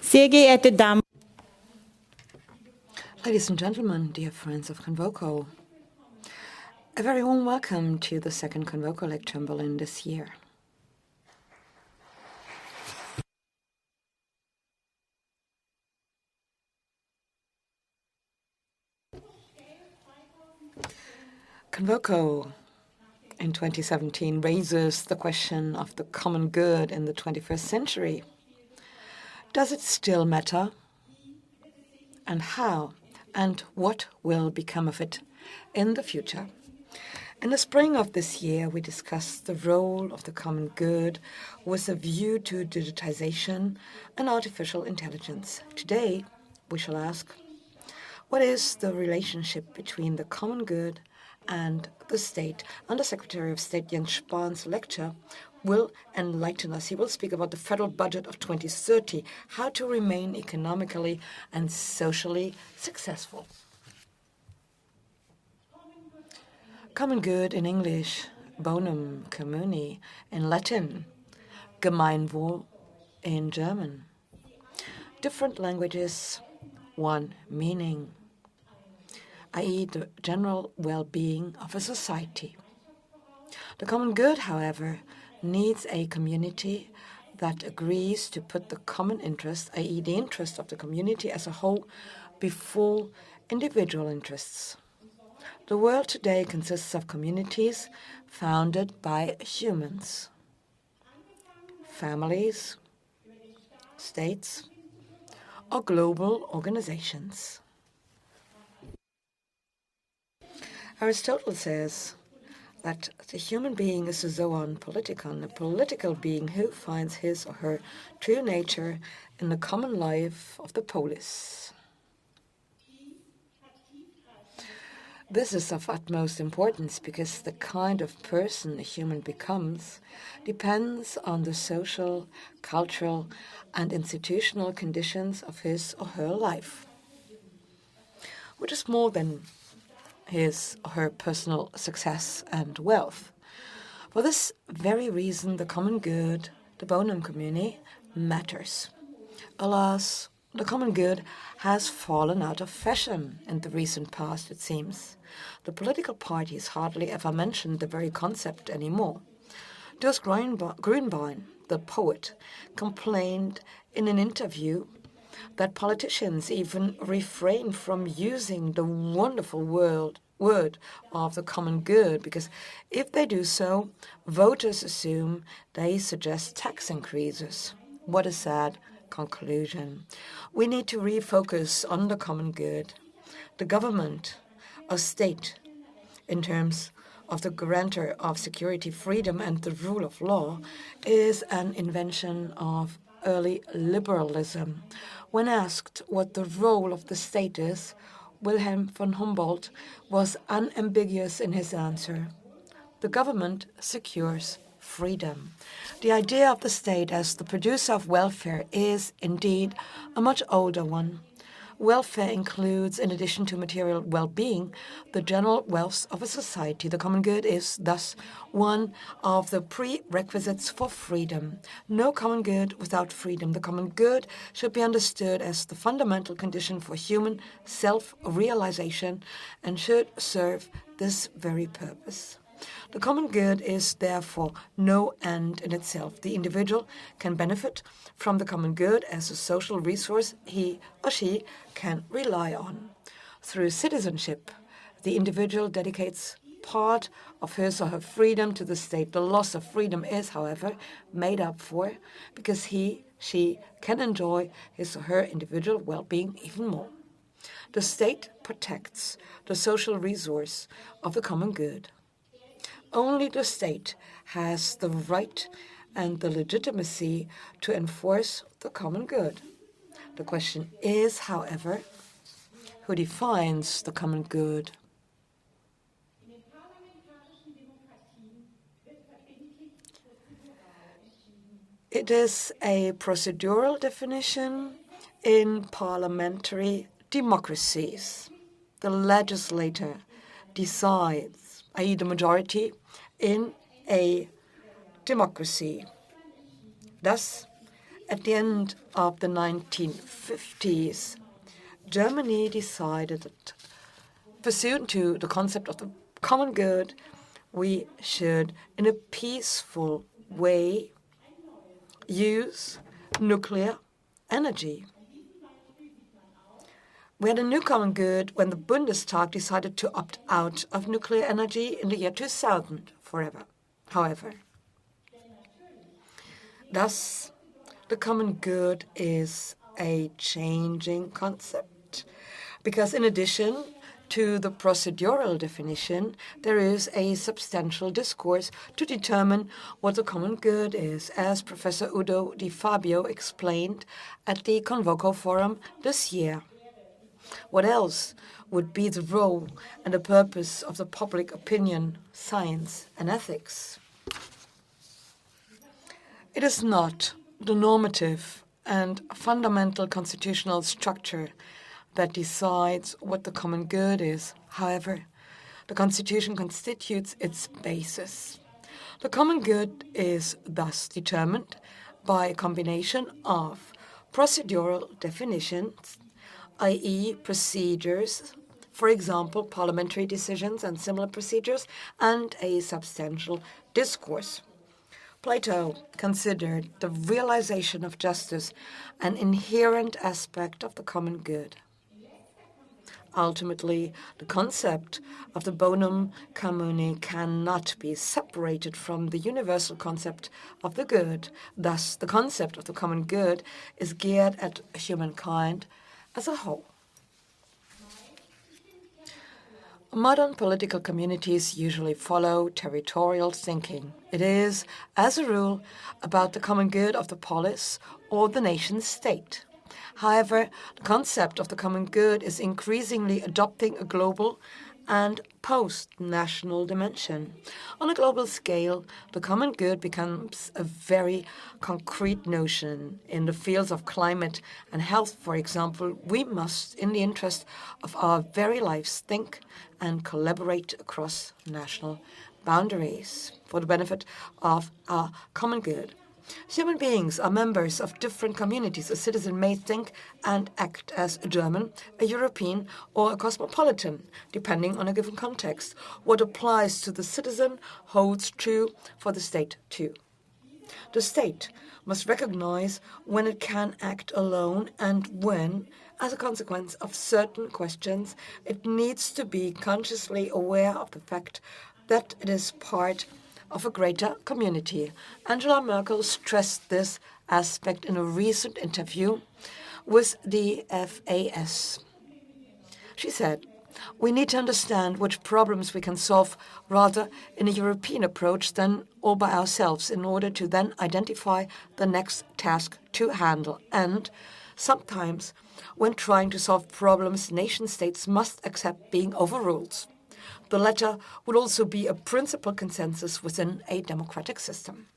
Sehr geehrte Damen. Ladies and gentlemen, dear friends of CONVOCO, a very warm welcome to the second CONVOCO lecture in Berlin this year. CONVOCO in 2017 raises the question of the common good in the 21st century. Does it still matter? And how? And what will become of it in the future? In the spring of this year, we discussed the role of the common good with a view to digitization and artificial intelligence. Today, we shall ask, what is the relationship between the common good and the state? Under-Secretary of State Jens Spahn's lecture will enlighten us. He will speak about the federal budget of 2030, how to remain economically and socially successful. Common good in English, bonum communi in Latin, Gemeinwohl in German. Different languages, one meaning, i.e. the general well-being of a society. The common good, however, needs a community that agrees to put the common interest, i.e. the interest of the community as a whole, before individual interests. The world today consists of communities founded by humans, families, states, or global organizations. Aristotle says that the human being is a zoon politikon, a political being who finds his or her true nature in the common life of the polis. This is of utmost importance because the kind of person a human becomes depends on the social, cultural, and institutional conditions of his or her life, which is more than his or her personal success and wealth. For this very reason, the common good, the bonum communi, matters. Alas, the common good has fallen out of fashion in the recent past, it seems. The political parties hardly ever mention the very concept anymore. Jos Grünbein, the poet, complained in an interview that politicians even refrain from using the wonderful word of the common good, because if they do so, voters assume they suggest tax increases. What a sad conclusion. We need to refocus on the common good. The government, a state, in terms of the guarantor of security, freedom, and the rule of law, is an invention of early liberalism. When asked what the role of the state is, Wilhelm von Humboldt was unambiguous in his answer. The government secures freedom. The idea of the state as the producer of welfare is, indeed, a much older one. Welfare includes, in addition to material well-being, the general wealth of a society. The common good is thus one of the prerequisites for freedom. No common good without freedom. The common good should be understood as the fundamental condition for human self-realization and should serve this very purpose. The common good is therefore no end in itself. The individual can benefit from the common good as a social resource he or she can rely on. Through citizenship, the individual dedicates part of his or her freedom to the state. The loss of freedom is, however, made up for because she can enjoy his or her individual well-being even more. The state protects the social resource of the common good. Only the state has the right and the legitimacy to enforce the common good. The question is, however, who defines the common good? It is a procedural definition in parliamentary democracies. The legislator decides, i.e. the majority, in a democracy. Thus, At the end of the 1950s, Germany decided that, pursuant to the concept of the common good, we should, in a peaceful way, use nuclear energy. We had a new common good when the Bundestag decided to opt out of nuclear energy in the year 2000 forever. However, thus, the common good is a changing concept because in addition to the procedural definition, there is a substantial discourse to determine what the common good is, as Professor Udo Di Fabio explained at the CONVOCO forum this year. What else would be the role and the purpose of the public opinion, science, and ethics? It is not the normative and fundamental constitutional structure that decides what the common good is. However, the Constitution constitutes its basis. The common good is thus determined by a combination of procedural definitions, i.e. procedures, for example, parliamentary decisions and similar procedures, and a substantial discourse. Plato considered the realization of justice an inherent aspect of the common good. Ultimately, the concept of the bonum commune cannot be separated from the universal concept of the good. Thus, the concept of the common good is geared at humankind as a whole. Modern political communities usually follow territorial thinking. It is, as a rule, about the common good of the polis or the nation-state. However, the concept of the common good is increasingly adopting a global and post-national dimension. On a global scale, the common good becomes a very concrete notion. In the fields of climate and health, for example, we must, in the interest of our very lives, think and collaborate across national boundaries for the benefit of our common good. Human beings are members of different communities. A citizen may think and act as a German, a European, or a cosmopolitan, depending on a given context. What applies to the citizen holds true for the state, too. The state must recognize when it can act alone and when, as a consequence of certain questions, it needs to be consciously aware of the fact that it is part of a greater community. Angela Merkel stressed this aspect in a recent interview with the FAS. She said, "We need to understand which problems we can solve rather in a European approach than all by ourselves in order to then identify the next task to handle. And sometimes, when trying to solve problems, nation-states must accept being overruled. The latter would also be a principal consensus within a democratic system."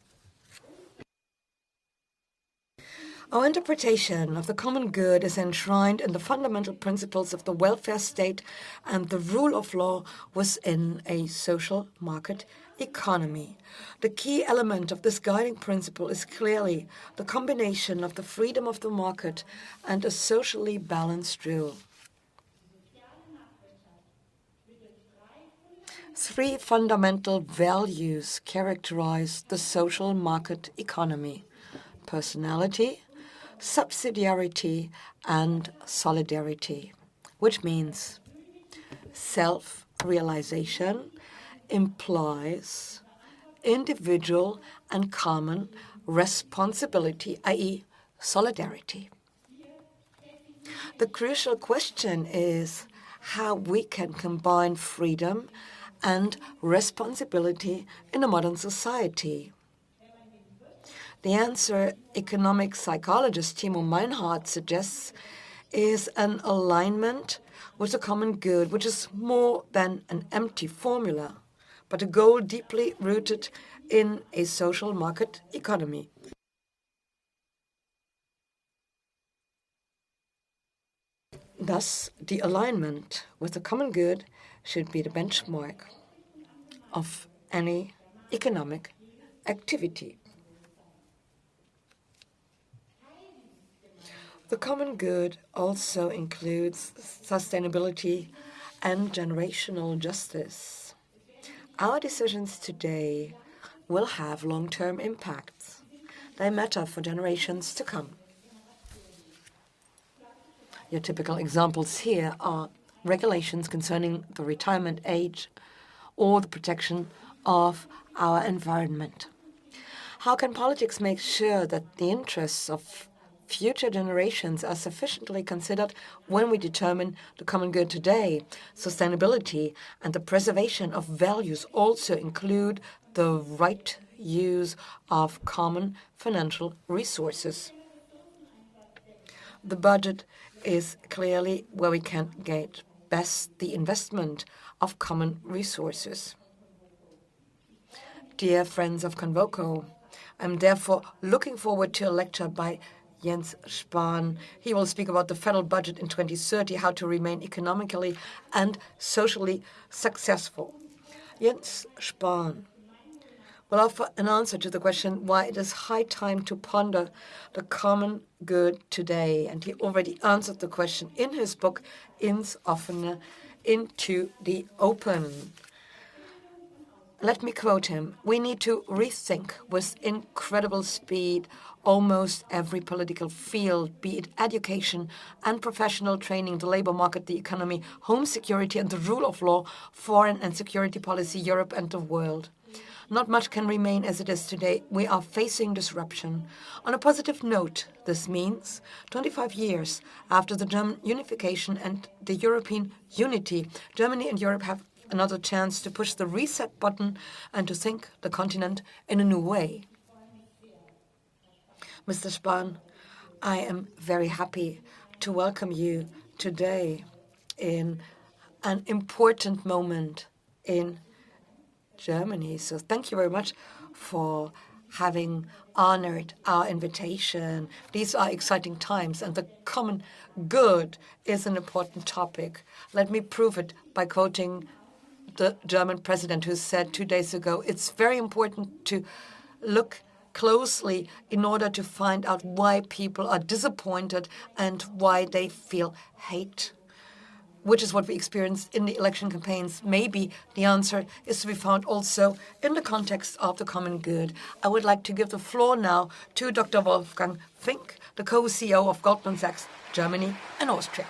Our interpretation of the common good is enshrined in the fundamental principles of the welfare state and the rule of law within a social market economy. The key element of this guiding principle is clearly the combination of the freedom of the market and a socially balanced rule. Three fundamental values characterize the social market economy: personality, subsidiarity, and solidarity, which means self-realization implies individual and common responsibility, i.e., solidarity. The crucial question is how we can combine freedom and responsibility in a modern society. The answer economic psychologist Timo Meinhardt suggests is an alignment with the common good, which is more than an empty formula, but a goal deeply rooted in a social market economy. Thus, the alignment with the common good should be the benchmark of any economic activity. The common good also includes sustainability and generational justice. Our decisions today will have long-term impacts. They matter for generations to come. Your typical examples here are regulations concerning the retirement age or the protection of our environment. How can politics make sure that the interests of future generations are sufficiently considered when we determine the common good today? Sustainability and the preservation of values also include the right use of common financial resources. The budget is clearly where we can get best the investment of common resources. Dear friends of CONVOCO, I'm therefore looking forward to a lecture by Jens Spahn. He will speak about the federal budget in 2030, how to remain economically and socially successful. Jens Spahn will offer an answer to the question why it is high time to ponder the common good today. And he already answered the question in his book, Ins Offene, Into the Open. Let me quote him. We need to rethink with incredible speed almost every political field, be it education and professional training, the labor market, the economy, home security and the rule of law, foreign and security policy, Europe and the world. Not much can remain as it is today. We are facing disruption. On a positive note, this means 25 years after the German unification and the European unity, Germany and Europe have another chance to push the reset button and to think the continent in a new way. Mr. Spahn, I am very happy to welcome you today in an important moment in Germany. So thank you very much for having honored our invitation. These are exciting times, and the common good is an important topic. Let me prove it by quoting the German president who said 2 days ago, it's very important to look closely in order to find out why people are disappointed and why they feel hate, which is what we experienced in the election campaigns. Maybe the answer is to be found also in the context of the common good. I would like to give the floor now to Dr. Wolfgang Fink, the co-CEO of Goldman Sachs, Germany and Austria.